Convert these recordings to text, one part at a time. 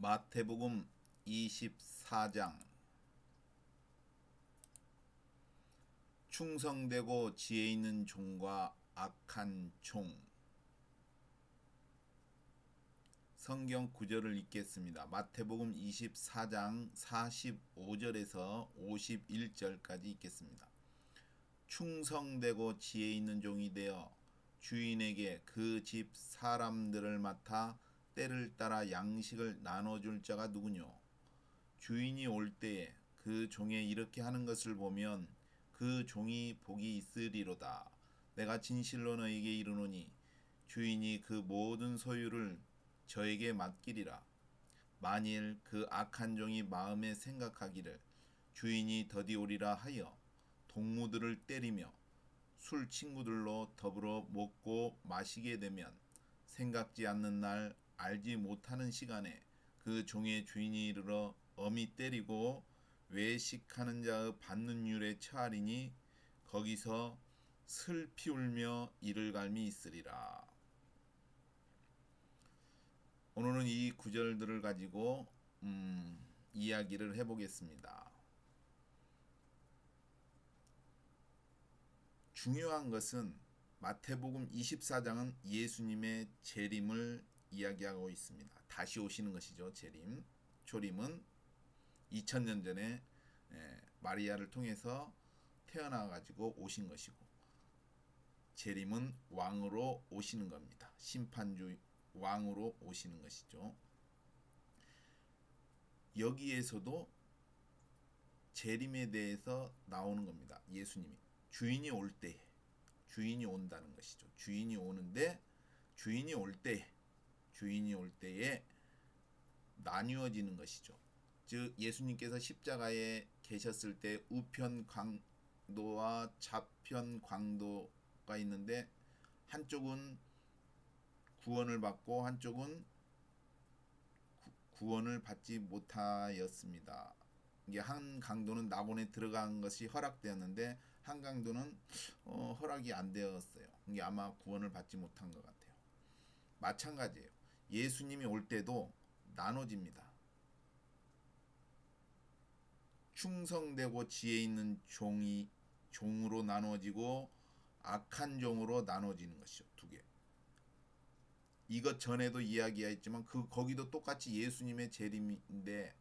마태복음 24장. 충성되고 지혜 있는 종과 악한 종. 성경 구절을 읽겠습니다. 마태복음 24장 45절에서 51절까지 읽겠습니다. 충성되고 지혜 있는 종이 되어 주인에게 그 집 사람들을 맡아 때를 따라 양식을 나눠줄 자가 누구뇨? 주인이 올 때에 그 종의 이렇게 하는 것을 보면 그 종이 복이 있으리로다. 내가 진실로 너에게 이르노니 주인이 그 모든 소유를 저에게 맡기리라. 만일 그 악한 종이 마음에 생각하기를 주인이 더디 오리라 하여 동무들을 때리며 술 친구들로 더불어 먹고 마시게 되면 생각지 않는 날 알지 못하는 시간에 그 종의 주인이 이르러 엄히 때리고 외식하는 자의 받는 율에 처하리니 거기서 슬피 울며 이를 갈미 있으리라. 오늘은 이 구절들을 가지고 이야기를 해보겠습니다. 중요한 것은 마태복음 24장은 예수님의 재림을 이야기하고 있습니다. 다시 오시는 것이죠. 재림. 초림은 2000년 전에 마리아를 통해서 태어나 가지고 오신 것이고, 재림은 왕으로 오시는 겁니다. 심판주 왕으로 오시는 것이죠. 여기에서도 재림에 대해서 나오는 겁니다. 예수님이 주인이 올 때, 주인이 온다는 것이죠. 주인이 오는데 주인이 올 때에 나뉘어지는 것이죠. 즉 예수님께서 십자가에 계셨을 때 우편 강도와 좌편 강도가 있는데, 한쪽은 구원을 받고 한쪽은 구원을 받지 못하였습니다. 이게 한 강도는 낙원에 들어간 것이 허락되었는데 한 강도는 허락이 안 되었어요. 이게 아마 구원을 받지 못한 것 같아요. 마찬가지예요. 예수님이 올 때도 나눠집니다. 충성되고 지혜 있는 종으로 나눠지고 악한 종으로 나눠지는 것이죠. 두 개. 이것 전에도 이야기했지만 거기도 똑같이 예수님의 재림인데,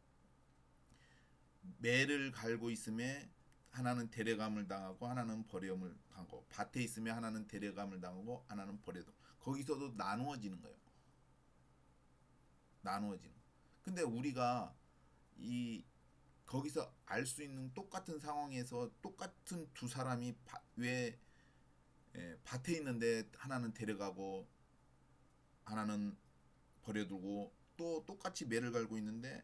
매를 갈고 있음에 하나는 데려감을 당하고 하나는 버림을 당하고, 밭에 있으면 하나는 데려감을 당하고 하나는 버려도, 거기서도 나누어지는 거예요. 나누어지는. 근데 우리가 거기서 알 수 있는 똑같은 상황에서 똑같은 두 사람이 왜 밭에 있는데 하나는 데려가고 하나는 버려두고, 또 똑같이 매를 갈고 있는데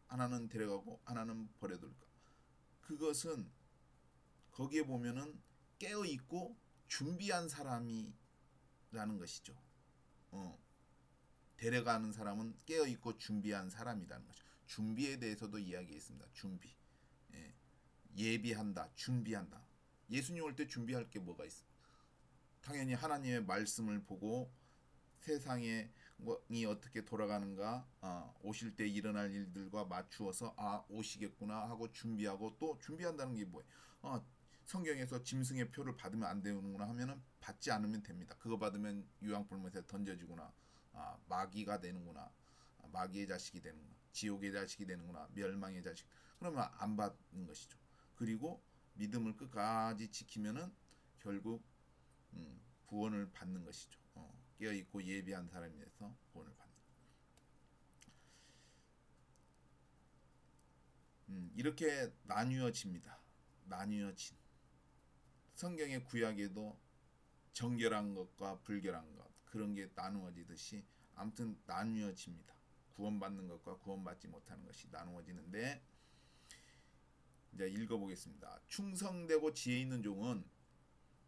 하나는 데려가고 하나는 버려둘까? 그것은 거기에 보면은 깨어 있고 준비한 사람이라는 것이죠. 데려가는 사람은 깨어 있고 준비한 사람이라는 것이죠. 준비에 대해서도 이야기했습니다. 준비. 예비한다, 준비한다. 예수님 올 때 준비할 게 뭐가 있어? 당연히 하나님의 말씀을 보고 세상이 어떻게 돌아가는가, 오실 때 일어날 일들과 맞추어서 오시겠구나 하고 준비하고, 또 준비한다는 게 뭐예요? 성경에서 짐승의 표를 받으면 안 되는구나 하면은 받지 않으면 됩니다. 그거 받으면 유황불못에 던져지구나, 마귀가 되는구나, 마귀의 자식이 되는구나, 지옥의 자식이 되는구나, 멸망의 자식. 그러면 안 받는 것이죠. 그리고 믿음을 끝까지 지키면은 결국 구원을 받는 것이죠. 깨어있고 예비한 사람이 돼서 구원을 받는. 이렇게 나뉘어집니다. 나뉘어진. 성경의 구약에도 정결한 것과 불결한 것, 그런 게 나누어지듯이 아무튼 나뉘어집니다. 구원받는 것과 구원받지 못하는 것이 나누어지는데, 이제 읽어보겠습니다. 충성되고 지혜 있는 종은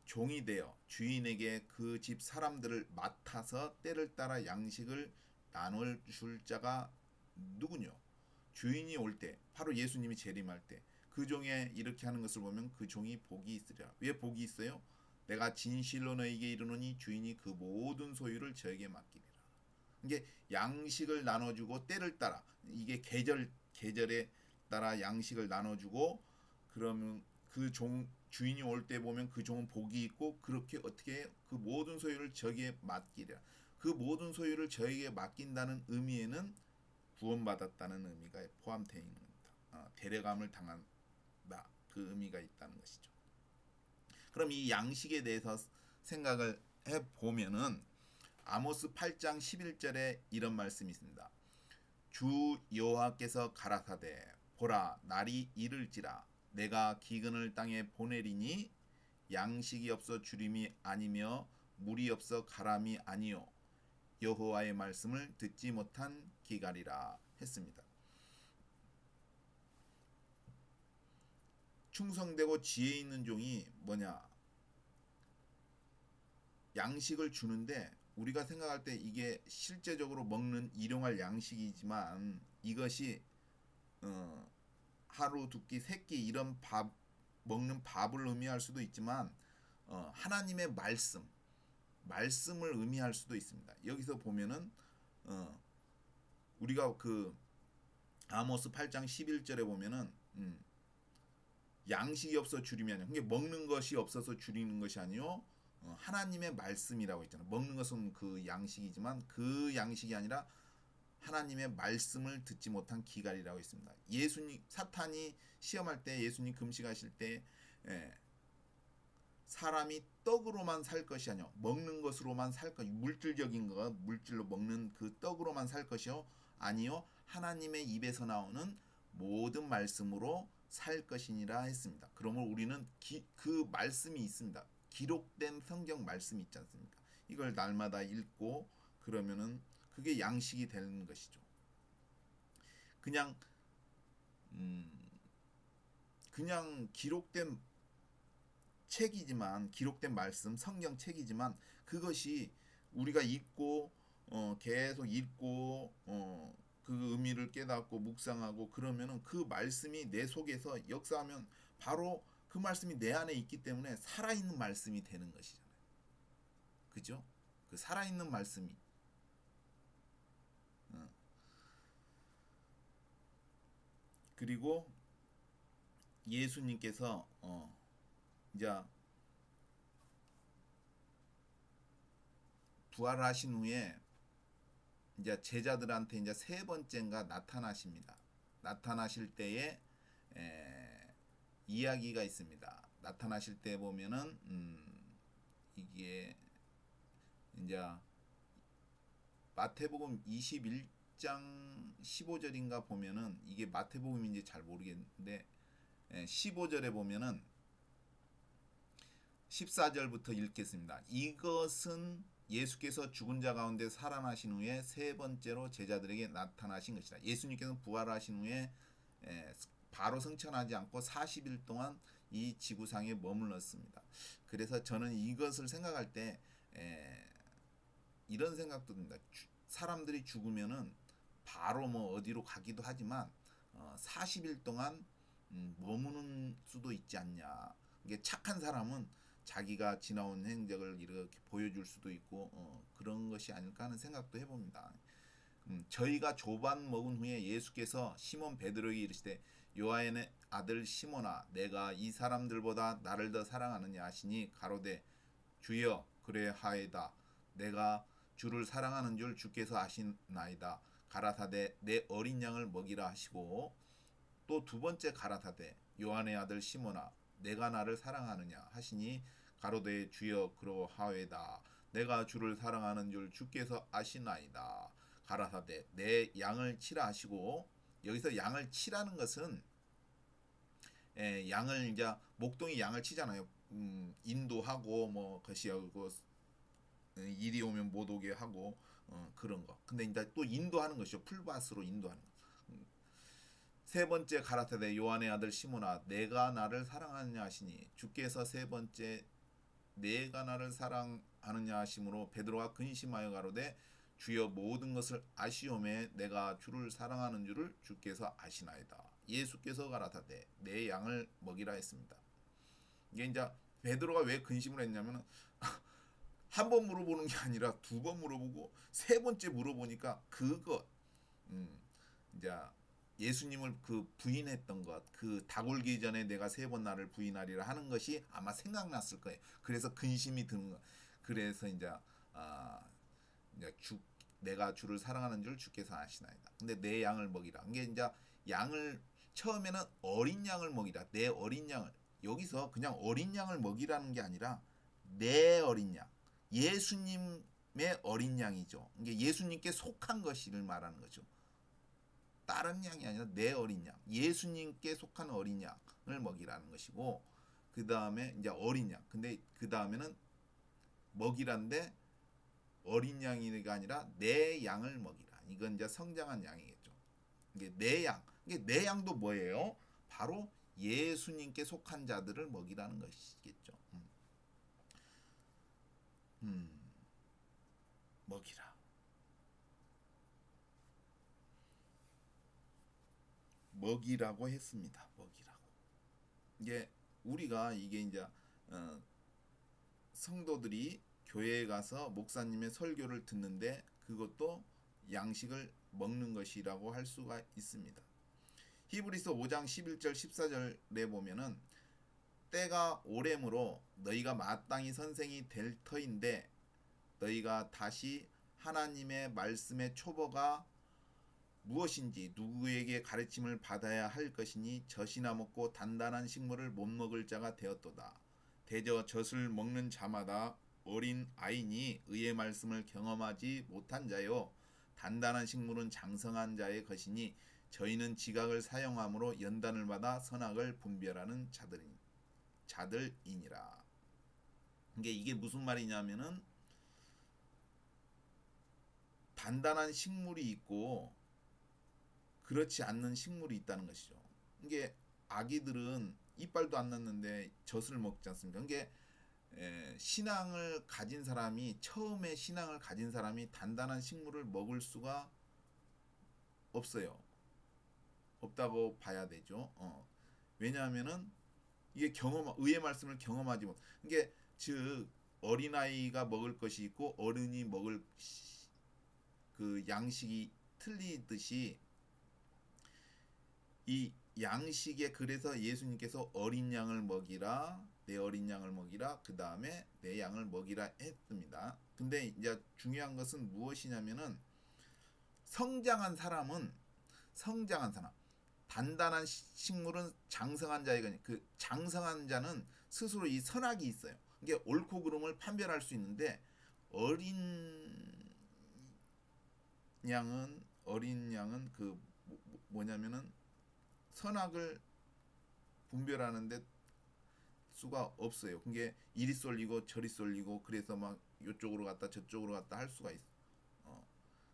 종이 되어 주인에게 그 집 사람들을 맡아서 때를 따라 양식을 나눠줄 자가 누구뇨? 주인이 올 때, 바로 예수님이 재림할 때 그 종에 이렇게 하는 것을 보면 그 종이 복이 있으리라. 왜 복이 있어요? 내가 진실로 너에게 이르노니 주인이 그 모든 소유를 저에게 맡기리라. 이게 양식을 나눠주고 때를 따라 이게 계절에 따라 양식을 나눠주고 그러면 그 종 주인이 올 때 보면 그 종은 복이 있고 그렇게 어떻게 해요? 그 모든 소유를 저에게 맡기랴. 그 모든 소유를 저에게 맡긴다는 의미에는 구원받았다는 의미가 포함되어 있는 겁니다. 데려감을 당한다. 그 의미가 있다는 것이죠. 그럼 이 양식에 대해서 생각을 해 보면은 아모스 8장 11절에 이런 말씀이 있습니다. 주 여호와께서 가라사대 보라 날이 이를지라 내가 기근을 땅에 보내리니 양식이 없어 주림이 아니며 물이 없어 가람이 아니요 여호와의 말씀을 듣지 못한 기갈이라 했습니다. 충성되고 지혜 있는 종이 뭐냐? 양식을 주는데 우리가 생각할 때 이게 실제적으로 먹는 일용할 양식이지만 이것이 하루 두 끼 세 끼 이런 밥 먹는 밥을 의미할 수도 있지만 하나님의 말씀을 의미할 수도 있습니다. 여기서 보면은 우리가 그 아모스 8장 11절에 보면은 양식이 없어 줄임이 아니라 그게 먹는 것이 없어서 줄이는 것이 아니요 하나님의 말씀이라고 했잖아요. 먹는 것은 그 양식이지만 그 양식이 아니라 하나님의 말씀을 듣지 못한 기갈이라고 했습니다. 예수님 사탄이 시험할 때 예수님 금식하실 때 사람이 떡으로만 살 것이 아니요 먹는 것으로만 살 것, 물질적인 거 물질로 먹는 그 떡으로만 살 것이요 아니요 하나님의 입에서 나오는 모든 말씀으로 살 것이니라 했습니다. 그러면 우리는 그 말씀이 있습니다. 기록된 성경 말씀이 있지 않습니까? 이걸 날마다 읽고 그러면은 그게 양식이 되는 것이죠. 그냥 기록된 책이지만 기록된 말씀 성경 책이지만 그것이 우리가 읽고 계속 읽고 그 의미를 깨닫고 묵상하고 그러면은 그 말씀이 내 속에서 역사하면 바로 그 말씀이 내 안에 있기 때문에 살아있는 말씀이 되는 것이잖아요. 그죠? 그 살아있는 말씀이 그리고 예수님께서 이제 부활하신 후에 이제 제자들한테 이제 세 번째인가 나타나십니다. 나타나실 때에 이야기가 있습니다. 나타나실 때 보면은 이게 이제 마태복음 21장 15절인가 보면은 이게 마태복음인지 잘 모르겠는데 15절에 보면은 14절부터 읽겠습니다. 이것은 예수께서 죽은 자 가운데 살아나신 후에 세 번째로 제자들에게 나타나신 것이다. 예수님께서는 부활하신 후에 바로 승천하지 않고 40일 동안 이 지구상에 머물렀습니다. 그래서 저는 이것을 생각할 때 이런 생각도 듭니다. 사람들이 죽으면은 바로 뭐 어디로 가기도 하지만 40일 동안 머무는 수도 있지 않냐. 이게 착한 사람은 자기가 지나온 행적을 이렇게 보여줄 수도 있고 그런 것이 아닐까 하는 생각도 해봅니다. 저희가 조반 먹은 후에 예수께서 시몬 베드로에게 이르시되 요한의 아들 시몬아 내가 이 사람들보다 나를 더 사랑하느냐 하시니 가로되 주여 그래하이다 내가 주를 사랑하는 줄 주께서 아시나이다 가라사대 내 어린 양을 먹이라 하시고 또 두 번째 가라사대 요한의 아들 시몬아 내가 나를 사랑하느냐 하시니 가로되 주여 그러하외다 내가 주를 사랑하는 줄 주께서 아시나이다 가라사대 내 양을 치라 하시고 여기서 양을 치라는 것은 양을 이제 목동이 양을 치잖아요. 인도하고 뭐 것이하고 이리 오면 못 오게 하고 그런 거. 근데 이제 또 인도하는 것이죠. 풀밭으로 인도하는 거. 세 번째 가라사대 요한의 아들 시몬아 내가 나를 사랑하느냐 하시니 주께서 세 번째 내가 나를 사랑하느냐 하심으로 베드로가 근심하여 가로되 주여 모든 것을 아시오매 내가 주를 사랑하는 줄을 주께서 아시나이다. 예수께서 가라사대 내 양을 먹이라 했습니다. 이게 이제 베드로가 왜 근심을 했냐면 한 번 물어보는 게 아니라 두 번 물어보고 세 번째 물어보니까 그거 이제 예수님을 그 부인했던 것, 그 닭 울기 전에 내가 세 번 나를 부인하리라 하는 것이 아마 생각났을 거예요. 그래서 근심이 드는 거. 그래서 아 이제 내가 주를 사랑하는 줄 주께서 아시나이다. 근데 내 양을 먹이라. 이게 이제 양을 처음에는 어린 양을 먹이라. 내 어린 양을 여기서 그냥 어린 양을 먹이라는 게 아니라 내 어린 양. 예수님의 어린 양이죠. 이게 예수님께 속한 것을 말하는 거죠. 다른 양이 아니라 내 어린 양, 예수님께 속한 어린 양을 먹이라는 것이고, 그 다음에 이제 어린 양. 근데 그 다음에는 먹이란데 어린 양이가 아니라 내 양을 먹이라. 이건 이제 성장한 양이겠죠. 이게 내 양. 이게 내 양도 뭐예요? 바로 예수님께 속한 자들을 먹이라는 것이겠죠. 먹이라. 먹이라고 했습니다. 먹이라고. 이게 우리가 이게 이제 성도들이 교회에 가서 목사님의 설교를 듣는데 그것도 양식을 먹는 것이라고 할 수가 있습니다. 히브리서 5장 11절 14절에 보면은 때가 오래므로 너희가 마땅히 선생이 될 터인데 너희가 다시 하나님의 말씀의 초보가 무엇인지 누구에게 가르침을 받아야 할 것이니 젖이나 먹고 단단한 식물을 못 먹을 자가 되었도다. 대저 젖을 먹는 자마다 어린 아이니 의의 말씀을 경험하지 못한 자요 단단한 식물은 장성한 자의 것이니 저희는 지각을 사용함으로 연단을 받아 선악을 분별하는 자들이니라. 이게 무슨 말이냐면은 단단한 식물이 있고 그렇지 않는 식물이 있다는 것이죠. 이게 아기들은 이빨도 안 났는데 젖을 먹지 않습니까? 이게 신앙을 가진 사람이 처음에 신앙을 가진 사람이 단단한 식물을 먹을 수가 없어요. 없다고 봐야 되죠. 왜냐하면은 이게 의의 말씀을 경험하지 못. 이게 즉 어린아이가 먹을 것이 있고 어른이 먹을 그 양식이 틀리듯이 이 양식에 그래서 예수님께서 어린 양을 먹이라 내 어린 양을 먹이라 그 다음에 내 양을 먹이라 했습니다. 근데 이제 중요한 것은 무엇이냐면은 성장한 사람 단단한 식물은 장성한 자에게 그 장성한 자는 스스로 이 선악이 있어요. 이게 옳고 그름을 판별할 수 있는데 어린 양은 그 뭐냐면은 선악을 분별하는데 수가 없어요. 그게 이리 쏠리고 저리 쏠리고 그래서 막 이쪽으로 갔다 저쪽으로 갔다 할 수가 있어.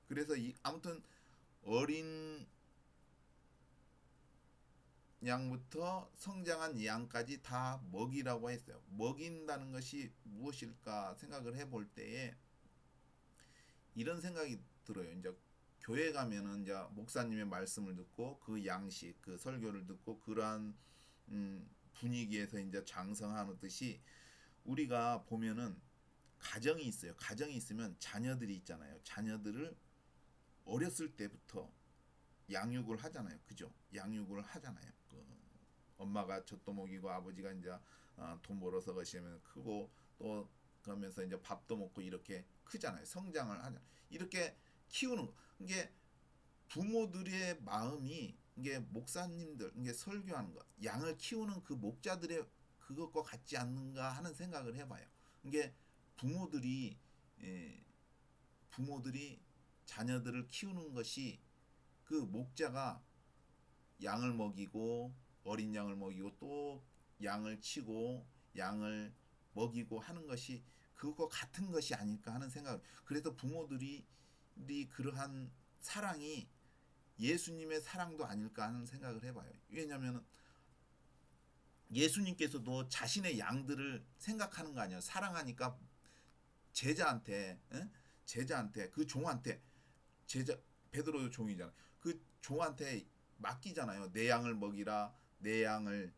그래서 아무튼 어린 양부터 성장한 양까지 다 먹이라고 했어요. 먹인다는 것이 무엇일까 생각을 해볼 때에 이런 생각이 들어요. 이제 교회 가면은 이제 목사님의 말씀을 듣고 그 양식, 그 설교를 듣고 그러한 분위기에서 이제 장성하듯이 우리가 보면은 가정이 있어요. 가정이 있으면 자녀들이 있잖아요. 자녀들을 어렸을 때부터 양육을 하잖아요. 그죠? 양육을 하잖아요. 엄마가 젖도 먹이고 아버지가 이제 돈 벌어서 거시면 크고 또 그러면서 이제 밥도 먹고 이렇게 크잖아요. 성장을 하잖아요. 이렇게 키우는 거. 이게 부모들의 마음이 이게 목사님들 이게 설교하는 것, 양을 키우는 그 목자들의 그것과 같지 않는가 하는 생각을 해봐요. 이게 부모들이 부모들이 자녀들을 키우는 것이 그 목자가 양을 먹이고 어린 양을 먹이고 또 양을 치고 양을 먹이고 하는 것이 그것과 같은 것이 아닐까 하는 생각. 그래서 부모들이 그러한 사랑이 예수님의 사랑도 아닐까 하는 생각을 해봐요. 왜냐하면 예수님께서도 자신의 양들을 생각하는 거 아니에요. 사랑하니까 제자한테 그 종한테 베드로도 종이잖아요. 그 종한테 맡기잖아요. 내 양을 먹이라, 내 양을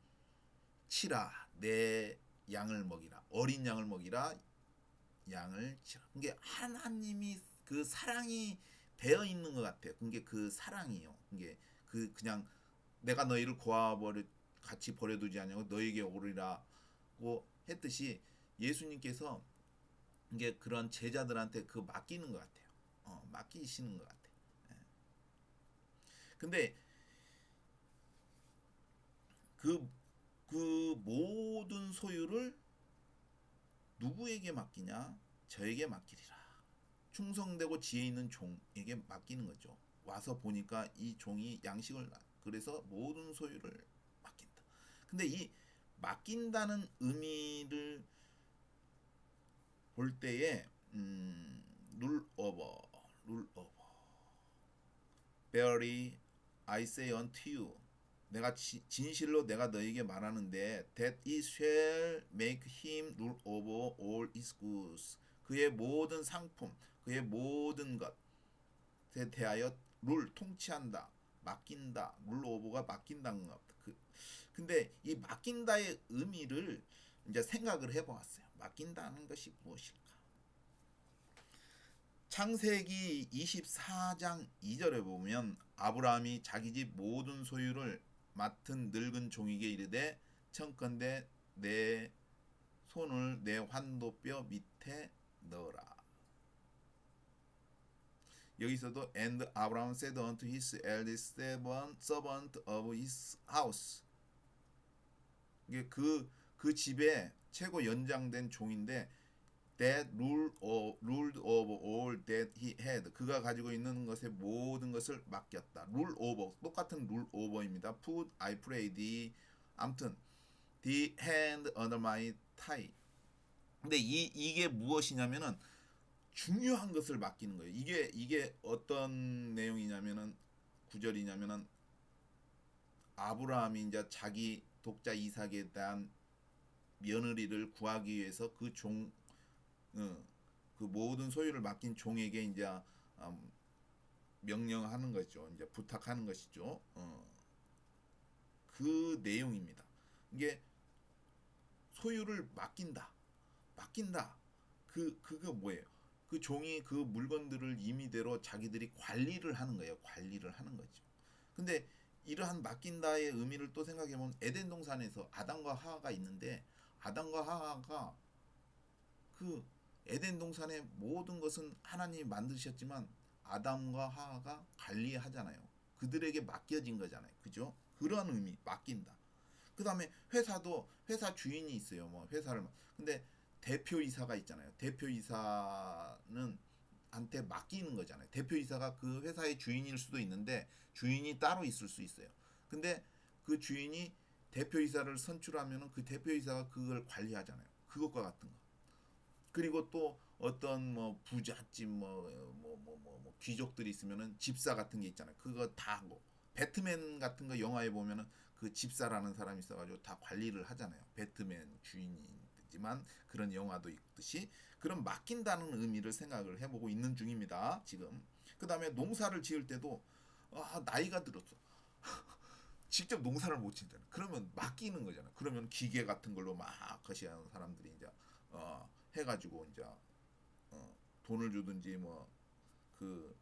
치라, 내 양을 먹이라, 어린 양을 먹이라, 양을 치라. 그게 하나님이 그 사랑이 배어 있는 것 같아요. 그게 그 사랑이요. 그게 그냥 내가 너희를 고아버려 같이 버려두지 않냐고 너에게 오리라고 했듯이 예수님께서 이게 그런 제자들한테 그 맡기는 것 같아요. 맡기시는 것 같아. 예. 근데 그, 그 모든 소유를 누구에게 맡기냐? 저에게 맡기리라. 충성되고 지혜 있는 종에게 맡기는 거죠. 와서 보니까 이 종이 양식을 그래서 모든 소유를 맡긴다. 근데 이 맡긴다는 의미를 볼 때에 룰 오버 verily I say unto you 내가 진실로 내가 너에게 말하는데 that it shall make him rule over all his goods 그의 모든 상품 그의 모든 것에 대하여 룰 통치한다 맡긴다 룰 오버가 맡긴다는 것 근데 이 맡긴다의 의미를 이제 생각을 해보았어요. 맡긴다는 것이 무엇일까? 창세기 24장 2절에 보면 아브라함이 자기 집 모든 소유를 맡은 늙은 종에게 이르되 청컨대 내 손을 내 환도뼈 밑에 넣어라. 여기서도 and Abraham said unto his eldest servant of his house 이게 그 집의 최고 연장된 종인데 that ruled over all that he had 그가 가지고 있는 것의 모든 것을 맡겼다. rule over 똑같은 rule over입니다. put I pray thee 아무튼 the hand under my thigh 근데 이게 무엇이냐면은 중요한 것을 맡기는 거예요. 이게 어떤 내용이냐면은 구절이냐면은 아브라함이 이제 자기 독자 이삭에 대한 며느리를 구하기 위해서 그 모든 소유를 맡긴 종에게 이제 명령하는 거죠. 이제 부탁하는 것이죠. 그 내용입니다. 이게 소유를 맡긴다. 그거 뭐예요? 그 종이 그 물건들을 임의대로 자기들이 관리를 하는 거예요. 관리를 하는 거죠. 근데 이러한 맡긴다의 의미를 또 생각해보면 에덴 동산에서 아담과 하와가 있는데 아담과 하와가 그 에덴 동산의 모든 것은 하나님이 만드셨지만 아담과 하와가 관리하잖아요. 그들에게 맡겨진 거잖아요. 그죠? 그런 의미 맡긴다. 그 다음에 회사도 회사 주인이 있어요. 뭐 회사를 근데 대표이사가 있잖아요. 대표이사는 한테 맡기는 거잖아요. 대표이사가 그 회사의 주인일 수도 있는데 주인이 따로 있을 수 있어요. 근데 그 주인이 대표이사를 선출하면은 그 대표이사가 그걸 관리하잖아요. 그것과 같은 거. 그리고 또 어떤 뭐 부잣집 뭐 귀족들이 있으면은 집사 같은 게 있잖아요. 그거 다 하고 배트맨 같은 거 영화에 보면은 그 집사라는 사람이 있어가지고 다 관리를 하잖아요. 배트맨 주인이지만 그런 영화도 있듯이 그런 맡긴다는 의미를 생각을 해보고 있는 중입니다. 지금 그 다음에 농사를 지을 때도 나이가 들었어. 직접 농사를 못 짓잖아. 그러면 맡기는 거잖아. 그러면 기계 같은 걸로 막 거시하는 사람들이 이제 해가지고 이제 돈을 주든지 뭐 그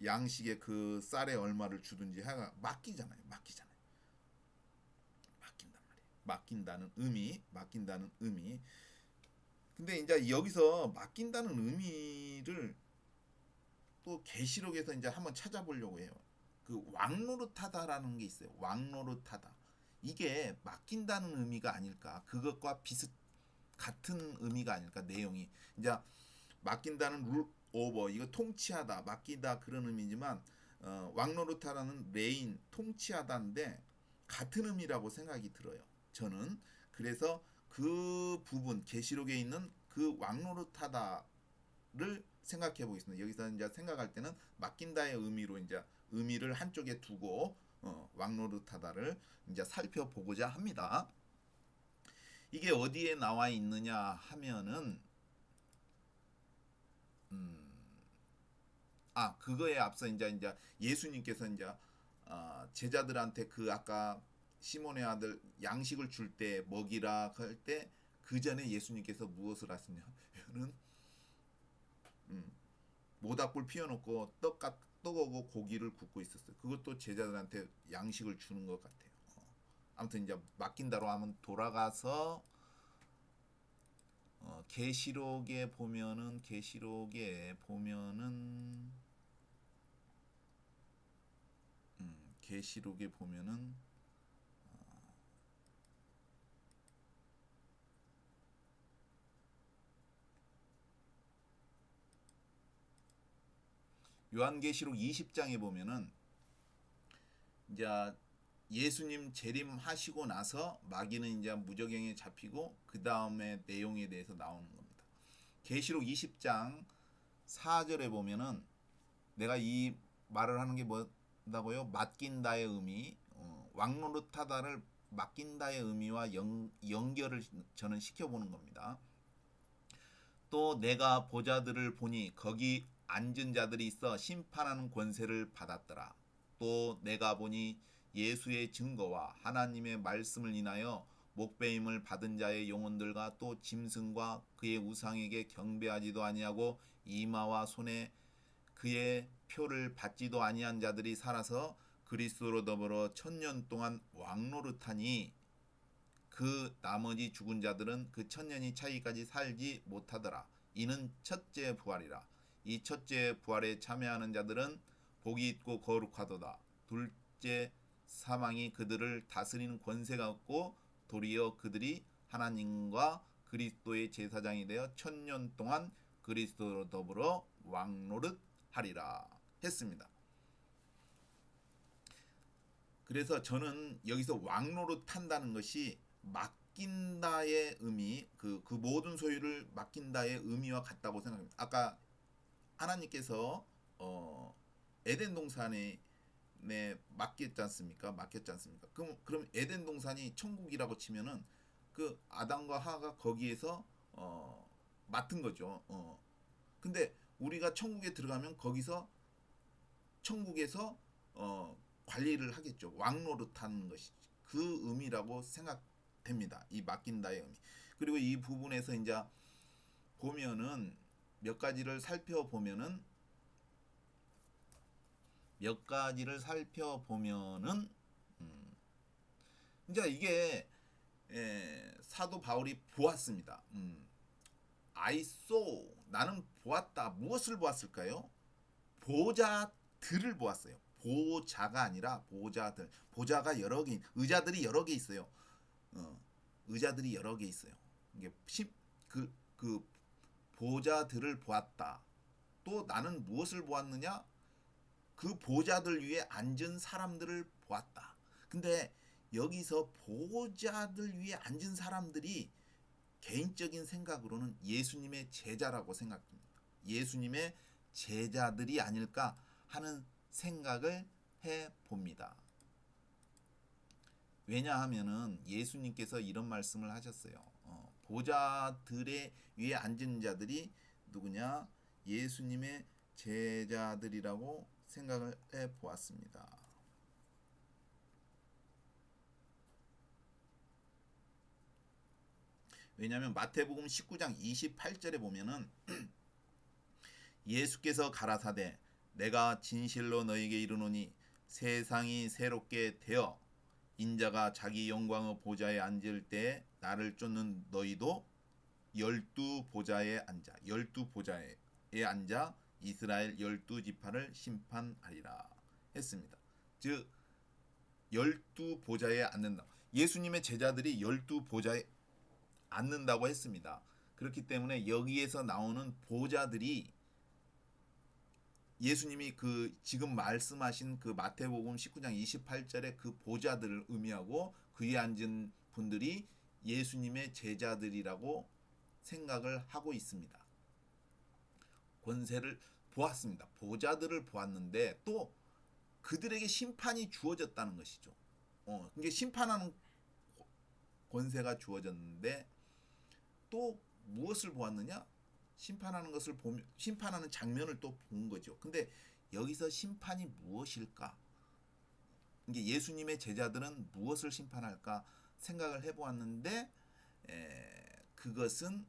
양식에 그 쌀에 얼마를 주든지 해가 맡기잖아요. 맡긴단 말이에요. 맡긴다는 의미. 근데 이제 여기서 맡긴다는 의미를 또 계시록에서 이제 한번 찾아보려고 해요. 그 왕노릇하다라는 게 있어요. 왕노릇하다. 이게 맡긴다는 의미가 아닐까? 그것과 같은 의미가 아닐까? 내용이 이제 맡긴다는 룰 오버 이거 통치하다, 맡기다 그런 의미지만 왕노릇하다는 레인 통치하다인데 같은 의미라고 생각이 들어요. 저는 그래서 그 부분 계시록에 있는 그 왕노릇하다를 생각해 보겠습니다. 여기서 이제 생각할 때는 맡긴다의 의미로 이제 의미를 한쪽에 두고 왕노릇하다를 이제 살펴보고자 합니다. 이게 어디에 나와 있느냐 하면은 그거에 앞서 이제 예수님께서 이제 제자들한테 그 아까 시몬의 아들 양식을 줄 때 먹이라 할 때 그 전에 예수님께서 무엇을 하시냐면 보면은 모닥불 피워놓고 떡하고 고기를 굽고 있었어요. 그것도 제자들한테 양식을 주는 것 같아요. 아무튼 이제 맡긴다로 하면 돌아가서 계시록에 보면은 계시록에 보면은 요한계시록 20장에 보면은 이제 예수님 재림하시고 나서 마귀는 이제 무저갱에 잡히고 그 다음에 내용에 대해서 나오는 겁니다. 계시록 20장 4절에 보면은 내가 이 말을 하는 게 뭐다고요? 맡긴다의 의미, 왕노릇하다를 맡긴다의 의미와 연결을 저는 시켜보는 겁니다. 또 내가 보자들을 보니 거기 앉은 자들이 있어 심판하는 권세를 받았더라. 또 내가 보니 예수의 증거와 하나님의 말씀을 인하여 목배임을 받은 자의 영혼들과 또 짐승과 그의 우상에게 경배하지도 아니하고 이마와 손에 그의 표를 받지도 아니한 자들이 살아서 그리스도로 더불어 1000년 동안 왕노릇하니 그 나머지 죽은 자들은 그 1000년이 차기까지 살지 못하더라. 이는 첫째 부활이라. 이 첫째 부활에 참여하는 자들은 복이 있고 거룩하도다. 둘째 사망이 그들을 다스리는 권세가 없고 도리어 그들이 하나님과 그리스도의 제사장이 되어 1000년 동안 그리스도로 더불어 왕노릇하리라 했습니다. 그래서 저는 여기서 왕노릇한다는 것이 맡긴다의 의미, 그 모든 소유를 맡긴다의 의미와 같다고 생각합니다. 아까 하나님께서 에덴 동산에 맡겼지 않습니까? 그럼 에덴 동산이 천국이라고 치면은 그 아담과 하와가 거기에서 맡은 거죠. 근데 우리가 천국에 들어가면 거기서 천국에서 관리를 하겠죠. 왕노릇하는 것이 그 의미라고 생각됩니다. 이 맡긴다의 의미. 그리고 이 부분에서 이제 보면은 몇 가지를 살펴보면은 이제 이게 사도 바울이 보았습니다. I saw, 나는 보았다. 무엇을 보았을까요? 보자들을 보았어요. 보자가 아니라 보자들. 보자가 여러 개, 의자들이 여러 개 있어요. 의자들이 여러 개 있어요. 이게 그 보자들을 보았다. 또 나는 무엇을 보았느냐? 그 보자들 위에 앉은 사람들을 보았다. 근데 여기서 보자들 위에 앉은 사람들이 개인적인 생각으로는 예수님의 제자라고 생각합니다. 예수님의 제자들이 아닐까 하는 생각을 해봅니다. 왜냐하면은 예수님께서 이런 말씀을 하셨어요. 보자들의 위에 앉은 자들이 누구냐? 예수님의 제자들이라고 생각을 해보았습니다. 왜냐하면 마태복음 19장 28절에 보면은 예수께서 가라사대 내가 진실로 너에게 이르노니 세상이 새롭게 되어 인자가 자기 영광의 보좌에 앉을 때 나를 쫓는 너희도 12보좌에 앉아 이스라엘 12지파를 심판하리라 했습니다. 즉 12보좌에 앉는다. 예수님의 제자들이 12보좌에 앉는다고 했습니다. 그렇기 때문에 여기에서 나오는 보좌들이 예수님이 그 지금 말씀하신 그 마태복음 19장 28절의 그 보좌들을 의미하고 그 위에 앉은 분들이 예수님의 제자들이라고 생각을 하고 있습니다. 권세를 보았습니다. 보좌들을 보았는데 또 그들에게 심판이 주어졌다는 것이죠. 이게 심판하는 권세가 주어졌는데 또 무엇을 보았느냐? 심판하는 장면을 또 본 거죠. 근데 여기서 심판이 무엇일까? 이게 예수님의 제자들은 무엇을 심판할까 생각을 해보았는데 그것은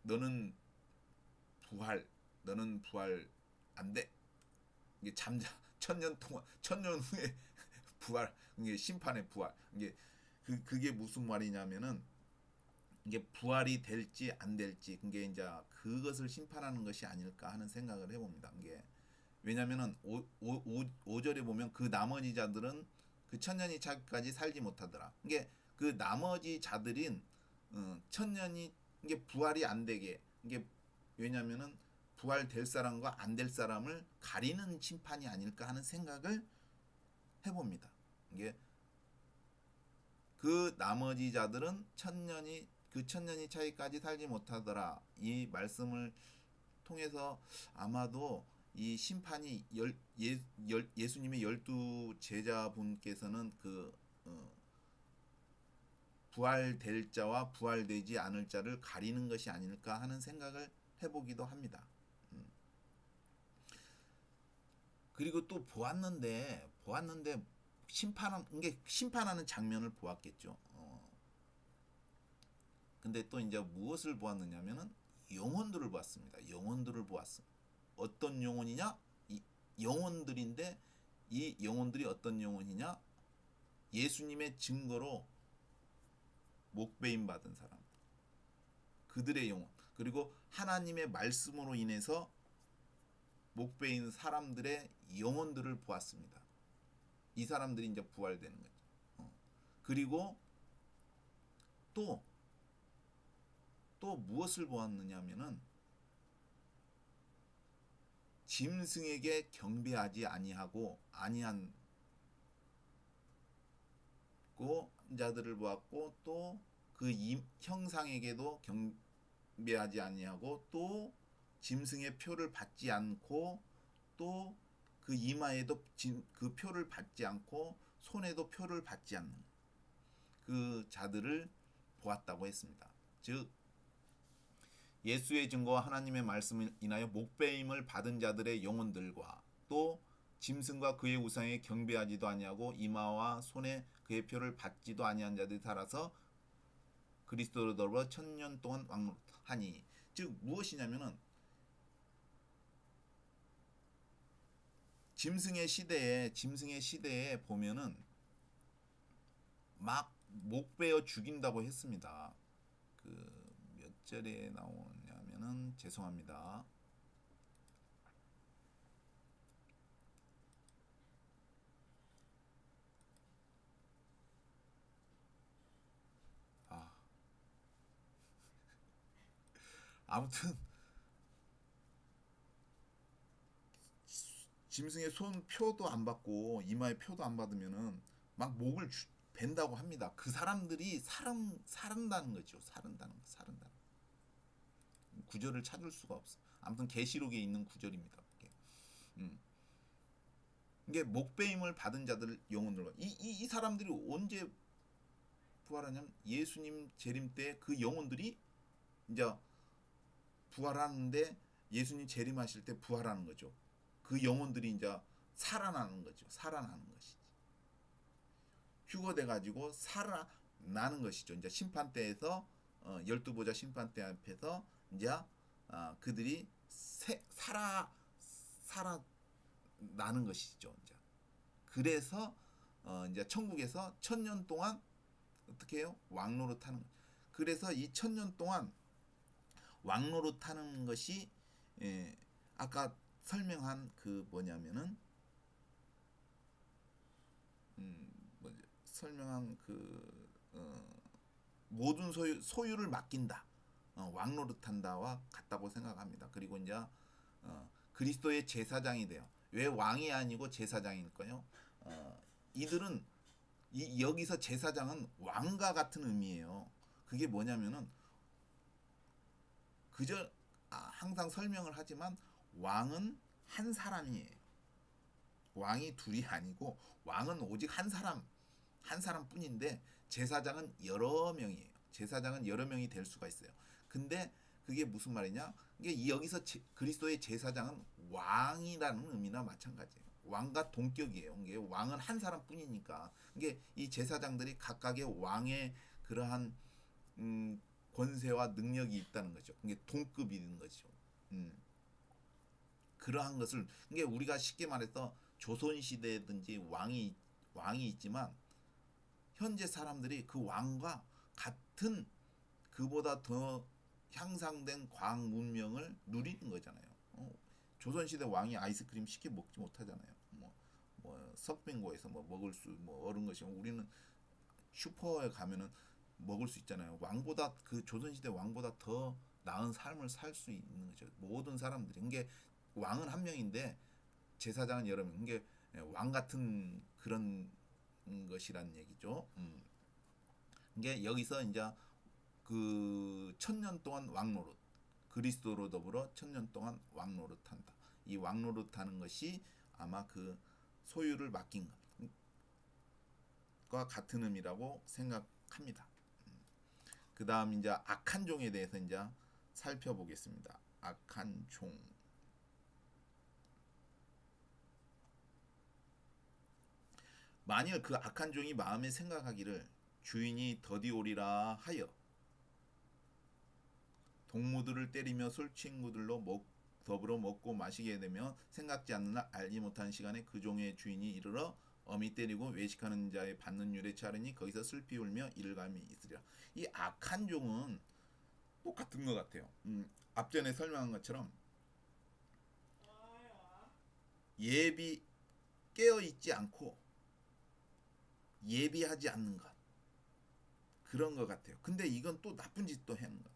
너는 부활, 너는 부활 안 돼. 이게 잠자 천년 동안 천년 후에 부활, 이게 심판의 부활. 이게 그게 무슨 말이냐면은 이게 부활이 될지 안 될지 그게 이제 그것을 심판하는 것이 아닐까 하는 생각을 해봅니다. 이게 왜냐면은 5절에 보면 그 나머지 자들은 그 천년이 차기까지 살지 못하더라. 이게 그 나머지 자들인 천년이 이게 부활이 안 되게 이게 왜냐면은 부활될 사람과 안 될 사람을 가리는 심판이 아닐까 하는 생각을 해봅니다. 이게 그 나머지 자들은 천년이 차이까지 살지 못하더라. 이 말씀을 통해서 아마도 이 심판이 예수님의 12 제자분께서는 부활될 자와 부활되지 않을 자를 가리는 것이 아닐까 하는 생각을 해보기도 합니다. 그리고 또 보았는데 심판하는 장면을 보았겠죠. 근데 또 이제 무엇을 보았느냐면은 영혼들을 보았습니다. 영혼들을 보았습니다. 어떤 영혼이냐? 이 영혼들인데 이 영혼들이 어떤 영혼이냐? 예수님의 증거로 목배임 받은 사람. 그들의 영혼. 그리고 하나님의 말씀으로 인해서 목배인 사람들의 영혼들을 보았습니다. 이 사람들이 이제 부활되는 거죠. 그리고 또 무엇을 보았느냐면은 짐승에게 경배하지 아니하고 아니한 자들을 보았고 또 그 형상에게도 경배하지 아니하고 또 짐승의 표를 받지 않고 또 그 이마에도 그 표를 받지 않고 손에도 표를 받지 않는 그 자들을 보았다고 했습니다. 즉 예수의 증거와 하나님의 말씀을 인하여 목배임을 받은 자들의 영혼들과 또 짐승과 그의 우상에 경배하지도 아니하고 이마와 손에 그의 표를 받지도 아니한 자들이 살아서 그리스도로 더불어 천년 동안 왕노릇하니. 즉 무엇이냐면은 짐승의 시대에 보면은 막 목베어 죽인다고 했습니다. 그 몇 절에 나오냐면은 죄송합니다. 아무튼 짐승의 손 표도 안 받고 이마에 표도 안 받으면은 막 목을 벤다고 합니다. 그 사람들이 살은다는 거죠. 살은다는 구절을 찾을 수가 없어. 아무튼 계시록에 있는 구절입니다. 이게 목배임을 받은 자들 영혼들 이 사람들이 언제 부활하냐면 예수님 재림 때 그 영혼들이 이제 부활하는데 예수님 재림하실 때 부활하는 거죠. 그 영혼들이 이제 살아나는 거죠. 살아나는 것이지. 휴거돼 가지고 살아나는 것이죠. 이제 심판대에서 12보좌 심판대 앞에서 이제 그들이 살아나는 것이죠. 이제 그래서 이제 천국에서 천년 동안 어떻게 해요? 왕노릇하는. 그래서 이 천년 동안 왕노릇하는 것이 아까 설명한 그 뭐냐면은 설명한 그 모든 소유를 맡긴다. 왕노릇한다와 같다고 생각합니다. 그리고 이제 그리스도의 제사장이 돼요. 왜 왕이 아니고 제사장일까요? 이들은 여기서 제사장은 왕과 같은 의미예요. 그게 뭐냐면은 그저 항상 설명을 하지만 왕은 한 사람이에요. 왕이 둘이 아니고 왕은 오직 한 사람뿐인데 제사장은 여러 명이에요. 제사장은 여러 명이 될 수가 있어요. 근데 그게 무슨 말이냐? 이게 여기서 그리스도의 제사장은 왕이라는 의미나 마찬가지예요. 왕과 동격이에요. 이게 왕은 한 사람뿐이니까. 이게 이 제사장들이 각각의 왕의 그러한 권세와 능력이 있다는 거죠. 이게 동급이 있는 거죠. 음. 그러한 것을 이게 우리가 쉽게 말해서 조선 시대든지 왕이 있지만 현재 사람들이 그 왕과 같은 그보다 더 향상된 과학 문명을 누리는 거잖아요. 조선시대 왕이 아이스크림 쉽게 먹지 못하잖아요. 뭐 석빙고에서 뭐 먹을 수 뭐 어른 것이 우리는 슈퍼에 가면은 먹을 수 있잖아요. 왕보다 그 조선시대 왕보다 더 나은 삶을 살 수 있는 거죠. 모든 사람들이. 이게 왕은 한 명인데 제사장은 여러 명. 이게 왕 같은 그런 것이란 얘기죠. 이게 여기서 이제 그 천년 동안 왕노릇 그리스도로 더불어 천년 동안 왕노릇한다. 이 왕노릇하는 것이 아마 그 소유를 맡긴 것과 같은 의미라고 생각합니다. 그 다음 이제 악한 종에 대해서 이제 살펴보겠습니다. 악한 종. 만일 그 악한 종이 마음에 생각하기를 주인이 더디오리라 하여 동무들을 때리며 술 친구들로 더불어 먹고 마시게 되며 생각지 않는 날 알지 못하는 시간에 그 종의 주인이 이르러 어미 때리고 외식하는 자의 받는 율에 차르니 거기서 슬피 울며 이를감이 있으리라. 이 악한 종은 똑같은 것 같아요. 앞전에 설명한 것처럼 예비 깨어 있지 않고 예비하지 않는 것 그런 것 같아요. 근데 이건 또 나쁜 짓도 하는 것.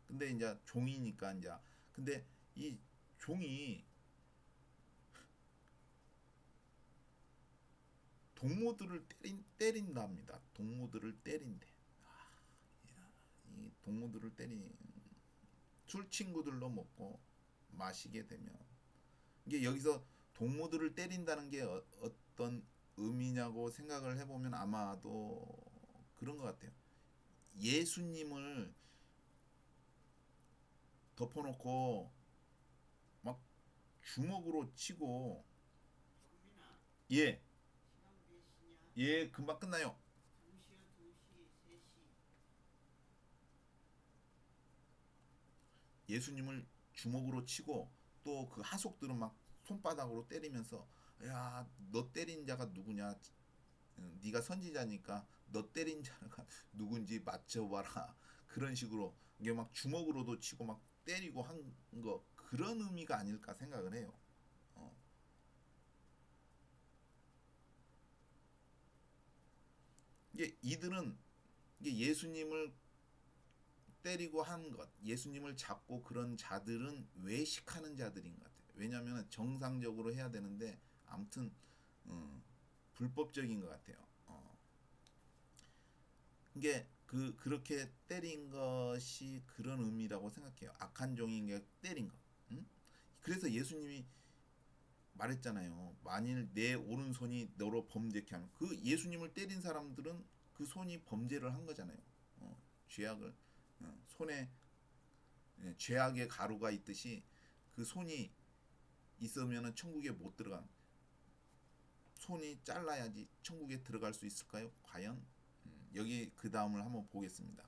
근데 이제 종이니까 이제 근데 이 종이 동무들을 때린답니다. 동무들을 때린대. 이 동무들을 때린 술 친구들로 먹고 마시게 되면 이게 여기서 동무들을 때린다는 게 어떤 의미냐고 생각을 해보면 아마도 그런 것 같아요. 예수님을 덮어놓고 막 주먹으로 치고 예, 예, 금방 끝나요. 예수님을 주먹으로 치고 또 그 하속들은 막 손바닥으로 때리면서 야, 너 때린 자가 누구냐? 네가 선지자니까 너 때린 자가 누군지 맞춰봐라. 그런 식으로 이게 막 주먹으로도 치고 막 때리고 한 거 그런 의미가 아닐까 생각을 해요. 어. 이게 이들은 이게 예수님을 때리고 한 것, 예수님을 잡고 그런 자들은 외식하는 자들인 것 같아요. 왜냐하면 정상적으로 해야 되는데 아무튼 불법적인 것 같아요. 이게 그렇게 때린 것이 그런 의미라고 생각해요. 악한 종인 게 때린 것. 응? 그래서 예수님이 말했잖아요. 만일 내 오른손이 너로 범죄케 하면 그 예수님을 때린 사람들은 그 손이 범죄를 한 거잖아요. 죄악을 손에 죄악의 가루가 있듯이 그 손이 있으면은 천국에 못 들어가. 손이 잘라야지 천국에 들어갈 수 있을까요? 과연? 여기 그 다음을 한번 보겠습니다.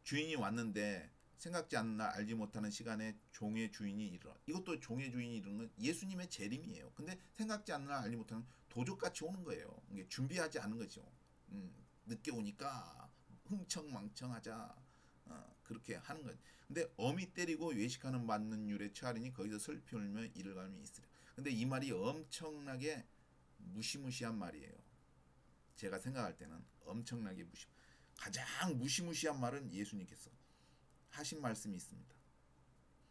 주인이 왔는데 생각지 않는 날 알지 못하는 시간에 종의 주인이 이르러. 이것도 종의 주인이 이르는 건 예수님의 재림이에요. 근데 생각지 않는 날 알지 못하는 도적같이 오는 거예요. 이게 준비하지 않은 거죠. 늦게 오니까 흥청망청하자 그렇게 하는 거죠. 근데 어미 때리고 외식하는 맞는 율에 처하리니 거기서 슬피 울며 이를 갈미 있으랴. 근데 이 말이 엄청나게 무시무시한 말이에요. 제가 생각할 때는 엄청나게 가장 무시무시한 말은 예수님께서 하신 말씀이 있습니다.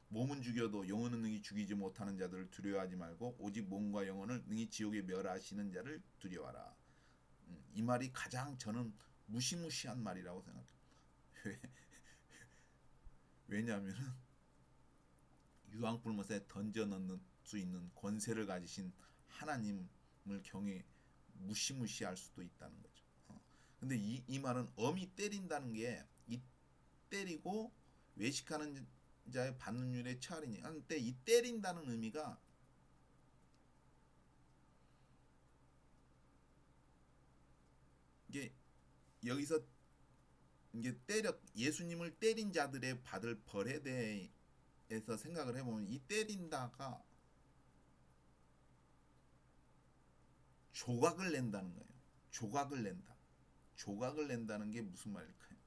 몸은 죽여도 영혼은 능히 죽이지 못하는 자들을 두려워하지 말고 오직 몸과 영혼을 능히 지옥에 멸하시는 자를 두려워하라. 이 말이 가장 저는 무시무시한 말이라고 생각해요. 왜냐하면 유황불못에 던져 넣는 수 있는 권세를 가지신 하나님을 경외 무시무시할 수도 있다는 거죠. 근데 이 말은 엄히 때린다는 게 이 때리고 외식하는 자의 받는 율에 처하리니 한때 이 때린다는 의미가 이게 여기서 이게 예수님을 때린 자들의 받을 벌에 대해서 생각을 해보면 이 때린다가 조각을 낸다는 거예요. 조각을 낸다. 조각을 낸다는 게 무슨 말일까요?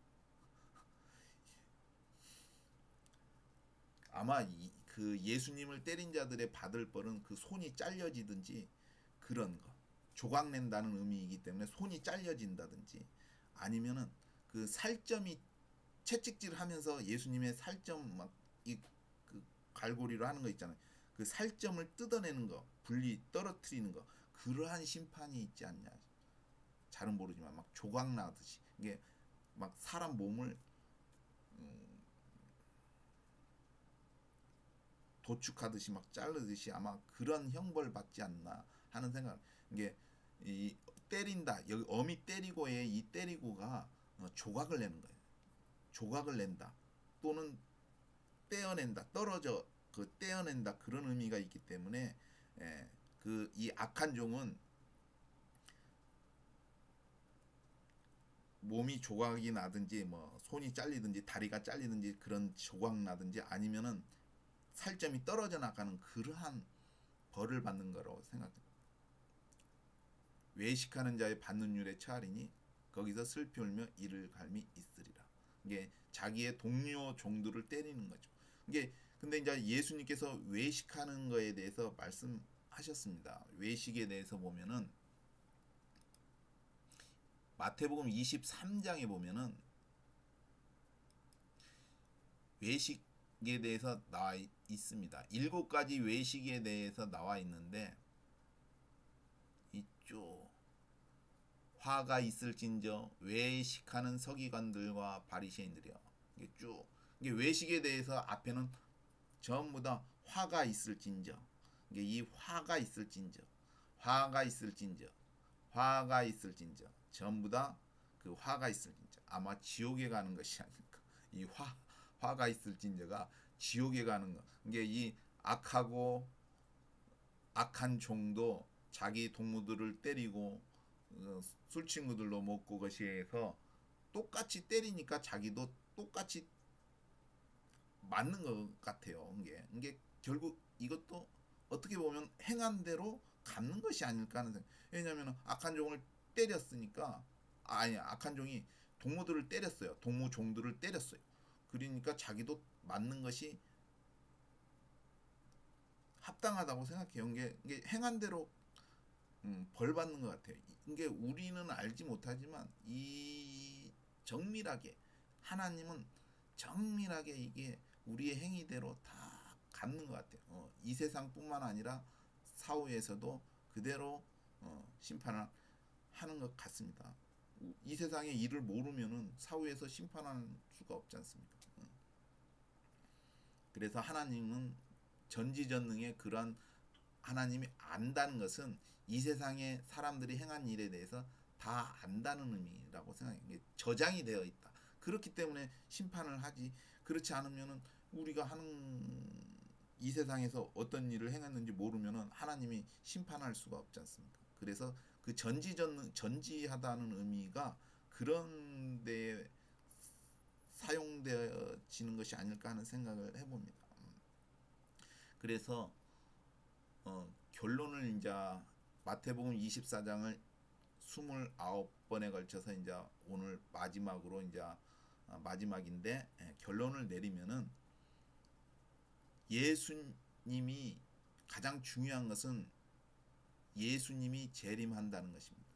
아마 그 예수님을 때린 자들의 받을 벌은 그 손이 잘려지든지 그런 거. 조각 낸다는 의미이기 때문에 손이 잘려진다든지 아니면은 그 살점이 채찍질 하면서 예수님의 살점 막이그 갈고리로 하는 거 있잖아요. 그 살점을 뜯어내는 거, 떨어뜨리는 거. 그러한 심판이 있지 않냐. 잘은 모르지만 막 조각 나듯이 이게 막 사람 몸을 도축하듯이 막 자르듯이 아마 그런 형벌 받지 않나 하는 생각. 이게 이 때린다 여기 어미 때리고의 이 때리고가 조각을 내는 거예요. 조각을 낸다 또는 떼어낸다 떨어져 그 떼어낸다 그런 의미가 있기 때문에 그 이 악한 종은 몸이 조각이 나든지 뭐 손이 잘리든지 다리가 잘리든지 그런 조각 나든지 아니면은 살점이 떨어져 나가는 그러한 벌을 받는 거라고 생각합니다. 외식하는 자의 받는 율에 처하리니 거기서 슬피 울며 이를 갈미 있으리라. 이게 자기의 동료 종들을 때리는 거죠. 이게 근데 이제 예수님께서 외식하는 거에 대해서 말씀하셨습니다. 외식에 대해서 보면은 마태복음 23장에 보면은 외식에 대해서 나와 있습니다. 7가지 외식에 대해서 나와 있는데 이쪽 화가 있을진저 외식하는 서기관들과 바리새인들이요. 이게 쭉 이게 외식에 대해서 앞에는 전부 다 화가 있을진저 이게 이 화가 있을진저 화가 있을진저 화가 있을진저 전부 다 그 화가 있을진저 아마 지옥에 가는 것이 아닐까. 이 화가 있을진저가 지옥에 가는 거. 이게 이 악한 종도 자기 동무들을 때리고 술 친구들로 먹고 것이해서 똑같이 때리니까 자기도 똑같이 맞는 것 같아요. 이게 결국 이것도 어떻게 보면 행한 대로 갚는 것이 아닐까 하는 생각. 왜냐하면 악한 종을 때렸으니까 아니 악한 종이 동무들을 때렸어요. 동무 종들을 때렸어요. 그러니까 자기도 맞는 것이 합당하다고 생각해요. 이게 행한 대로 벌 받는 것 같아요. 이게 우리는 알지 못하지만 이 정밀하게 하나님은 정밀하게 이게 우리의 행위대로 다 갚는 것 같아요. 이 세상뿐만 아니라 사후에서도 그대로 심판을 하는 것 같습니다. 이 세상의 일을 모르면은 사후에서 심판할 수가 없지 않습니까? 그래서 하나님은 전지전능의 그런 하나님이 안다는 것은 이 세상의 사람들이 행한 일에 대해서 다 안다는 의미라고 생각해요. 저장이 되어 있다. 그렇기 때문에 심판을 하지. 그렇지 않으면은 우리가 하는 이 세상에서 어떤 일을 행했는지 모르면은 하나님이 심판할 수가 없지 않습니까? 그래서 그 전지하다는 의미가 그런 데에 사용되어지는 것이 아닐까 하는 생각을 해봅니다. 그래서 결론을 이제 마태복음 24장을 29번에 걸쳐서 이제 오늘 마지막으로 이제 마지막인데 결론을 내리면은 예수님이 가장 중요한 것은 예수님이 재림한다는 것입니다.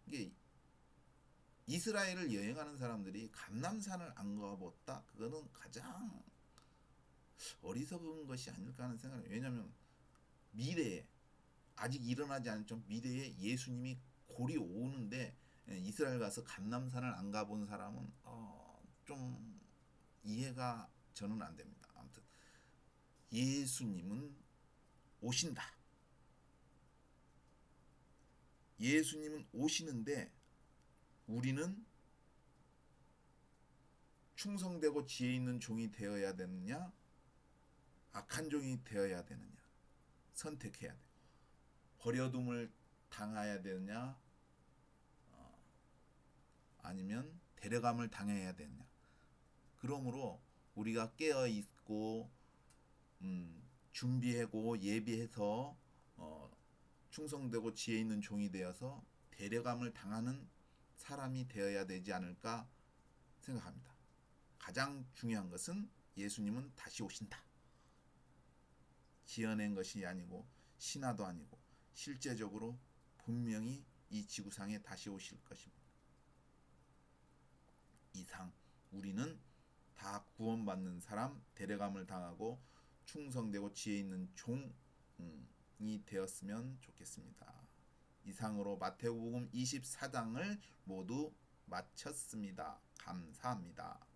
이게 이스라엘을 여행하는 사람들이 감람산을 안 가봤다? 그거는 가장 어리석은 것이 아닐까 하는 생각을 해요. 왜냐하면 미래에 아직 일어나지 않은 좀 미래에 예수님이 골이 오는데 이스라엘 가서 감람산을 안 가본 사람은 좀 이해가 저는 안 됩니다. 아무튼 예수님은 오신다. 예수님은 오시는데 우리는 충성되고 지혜 있는 종이 되어야 되느냐 악한 종이 되어야 되느냐 선택해야 돼. 버려둠을 당해야 되느냐 아니면 데려감을 당해야 되느냐. 그러므로 우리가 깨어 있고 준비하고 예비해서 충성되고 지혜 있는 종이 되어서 데려감을 당하는 사람이 되어야 되지 않을까 생각합니다. 가장 중요한 것은 예수님은 다시 오신다. 지어낸 것이 아니고 신화도 아니고 실제적으로 분명히 이 지구상에 다시 오실 것입니다. 이상 우리는 다 구원받는 사람, 데려감을 당하고 충성되고 지혜 있는 종이 되었으면 좋겠습니다. 이상으로 마태복음 24장을 모두 마쳤습니다. 감사합니다.